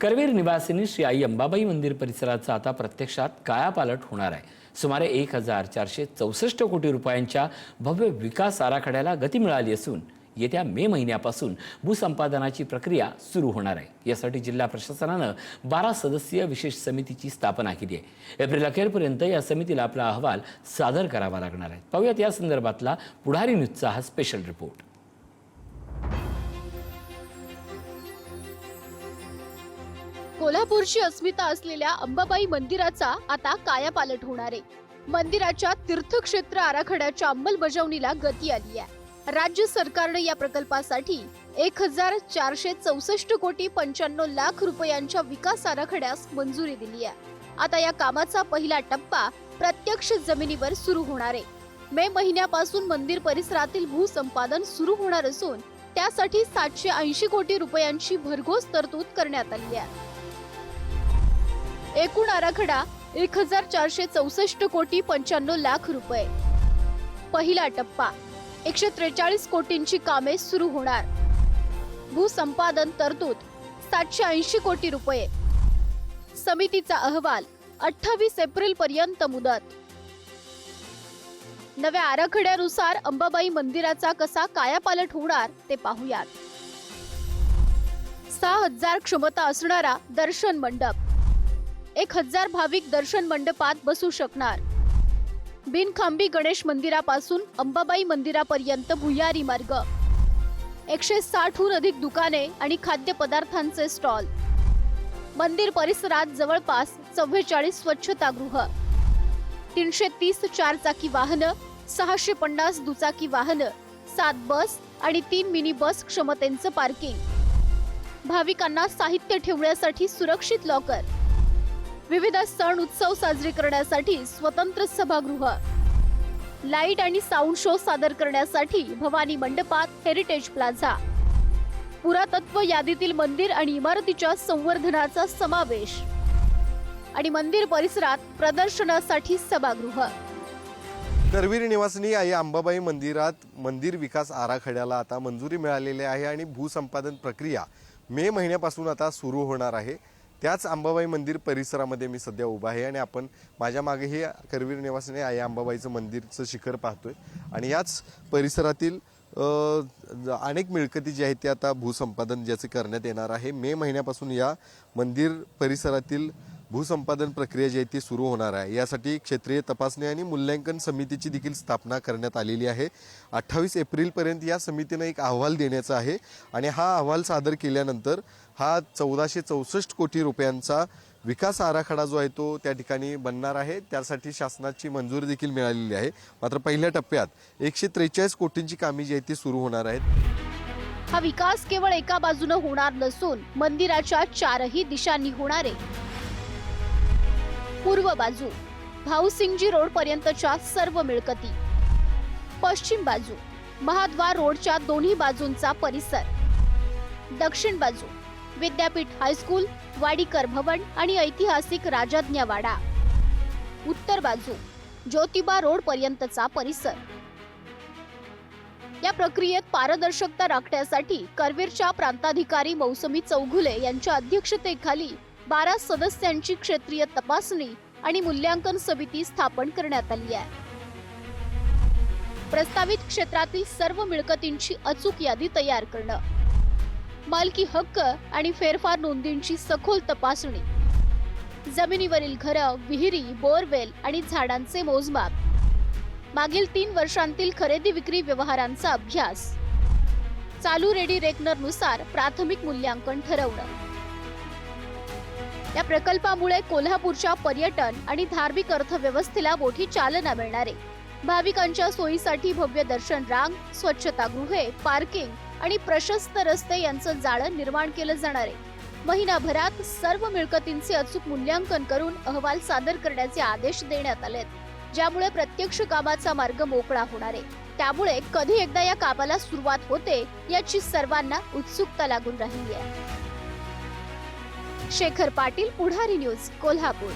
करवीर निवासिनी श्री आई अंबाबाई मंदिर परिसराचा आता प्रत्यक्षात कायापालट होणार आहे। सुमारे 1464 कोटी रुपयांच्या भव्य विकास आराखड्याला गती मिळाली असून येत्या मे महिन्यापासून भूसंपादनाची प्रक्रिया सुरू होणार आहे। यासाठी जिल्हा प्रशासनाने 12 सदस्यीय विशेष समितीची स्थापना केली आहे। एप्रिल अखेरपर्यंत या समितीला आपला अहवाल सादर करावा लागणार आहे। पाहूयात या संदर्भातला पुढारी न्यूजचा हा स्पेशल रिपोर्ट। कोल्हापूरची अस्मिता असलेल्या अंबाबाई मंदिराचा आता कायापालट होणार आहे। मंदिराच्या तीर्थक्षेत्र आराखड्याच्या अंमलबजावणीला गती आली आहे। राज्य सरकारने या प्रकल्पासाठी 1464 कोटी 95 लाख रुपयांच्या विकास आराखड्यास मंजुरी दिली आहे। आता या कामाचा पहिला टप्पा प्रत्यक्ष जमिनीवर सुरू होणार आहे। मे महिन्यापासून मंदिर परिसरातील भूसंपादन सुरू होणार असून त्यासाठी 780 कोटी रुपयांची भरघोस तरतूद करण्यात आली आहे। एकूण आराखडा 1464 कोटी 95 लाख रुपये। पहिला टप्पा 143 कोटींची कामे सुरू होणार। भूसंपादन तरतूद 780 कोटी रुपये। समितीचा अहवाल 28 एप्रिल पर्यंत मुदत। नव्या आराखड्यानुसार अंबाबाई मंदिराचा कसा कायापालट होणार ते पाहूयात। 6000 क्षमता असणारा दर्शन मंडप, 1000 भाविक दर्शन मंडपात बसू शकणार। बिनखांबी गणेश मंदिरापासून अंबाबाई मंदिरापर्यंत भुयारी मार्ग, 160हून अधिक दुकाने आणि खाद्यपदार्थांचे स्टॉल। मंदिर परिसरात जवळपास 44 स्वच्छतागृह, 330 चारचाकी वाहनं, 650 दुचाकी वाहनं, 7 बस आणि 3 मिनी बस क्षमतेचं पार्किंग। भाविकांना साहित्य ठेवण्यासाठी सुरक्षित लॉकर, विविध सण उत्सव साजरे करण्यासाठी स्वतंत्र सभागृह, लाईट आणि साऊंड शो सादर करण्यासाठी भवानी मंडपात हेरिटेज प्लाझा। पुरातत्व यादीतील मंदिर आणि इमारतीच्या संवर्धनाचा समावेश आणि मंदिर परिसरात प्रदर्शनासाठी सभागृह। करवीर निवासिनी आई अंबाबाई मंदिरात मंदिर विकास आराखड्याला आता मंजुरी मिळालेली आहे आणि भूसंपादन प्रक्रिया मे महिन्यापासून आता सुरू होणार आहे। त्याच अंबाबाई मंदिर परिसरामध्ये मी सध्या उभा आहे आणि आपण माझ्या मागे हे करवीर निवासिनी आई अंबाबाईचं मंदिरचं शिखर पाहतोय आणि याच परिसरातील अनेक मिळकती जी आहेत ते आता भूसंपादन ज्याचे करण्यात येणार आहे। मे महिन्यापासून या मंदिर परिसरातील भूसंपादन प्रक्रिया जी आहे ती सुरू होणार आहे। यासाठी क्षेत्रीय तपासणी आणि मूल्यांकन समितीची देखील स्थापना करण्यात आलेली आहे। 28 एप्रिलपर्यंत या समितीने एक अहवाल देण्याचा आहे आणि हा अहवाल सादर केल्यानंतर हा 1464 कोटी रुपयांचा विकास आराखडा जो आहे तो त्या ठिकाणी बनणार आहे। त्यासाठी शासनाची मंजुरी देखील मिळालेली आहे। मात्र पहिल्या टप्प्यात 143 कोटींची कामे जी आहेत ती सुरू होणार आहेत। हा विकास केवळ एका बाजूने होणार नसून मंदिराच्या चारही दिशांनी होणार आहे। पूर्व बाजू भाऊसिंगजी रोड पर्यंतच्या सर्व मिळकती, पश्चिम बाजू महाद्वार रोडच्या दोन्ही बाजूंचा परिसर, दक्षिण बाजू विद्यापीठ हायस्कूल, वाडीकर भवन आणि ऐतिहासिक राजज्ञावाडा, उत्तर बाजू ज्योतिबा रोड पर्यंतचा परिसर। या प्रक्रियेत पारदर्शकता राखण्यासाठी करवीरच्या प्रांताधिकारी मौसमी चौघुले यांच्या अध्यक्षतेखाली 12 सदस्यांची क्षेत्रीय तपासणी आणि मूल्यांकन समिती स्थापन करण्यात आली आहे। प्रस्तावित क्षेत्रातील सर्व मिळकतींची अचूक यादी तयार करणं, मालकी हक्क आणि फेरफार नोंदींची सखोल तपासणी, जमिनीवरील घरं, विहिरी, बोरवेल आणि झाडांचे मोजमाप, मागील 3 वर्षांतील खरेदी विक्री व्यवहारांचा अभ्यास, चालू रेडी रेकनरनुसार प्राथमिक मूल्यांकन ठरवणं। या प्रकल्पामुळे कोल्हापूरच्या पर्यटन आणि धार्मिक अर्थव्यवस्थेला मोठी चालना मिळणार आहे। भाविकांच्या सोयीसाठी भव्य दर्शन रांग, स्वच्छतागृहे, पार्किंग आणि प्रशस्त रस्ते यांचं जाळं निर्माण केलं जाणार आहे। महिनाभरात सर्व मिळकतींचे अचूक मूल्यांकन करून अहवाल सादर करण्याचे आदेश देण्यात आलेत, ज्यामुळे प्रत्यक्ष कामाचा मार्ग मोकळा होणार आहे। त्यामुळे कधी एकदा या कामाला सुरुवात होते याची सर्वांना उत्सुकता लागून राहिली आहे। शेखर पाटील, पुढारी न्यूज, कोल्हापूर।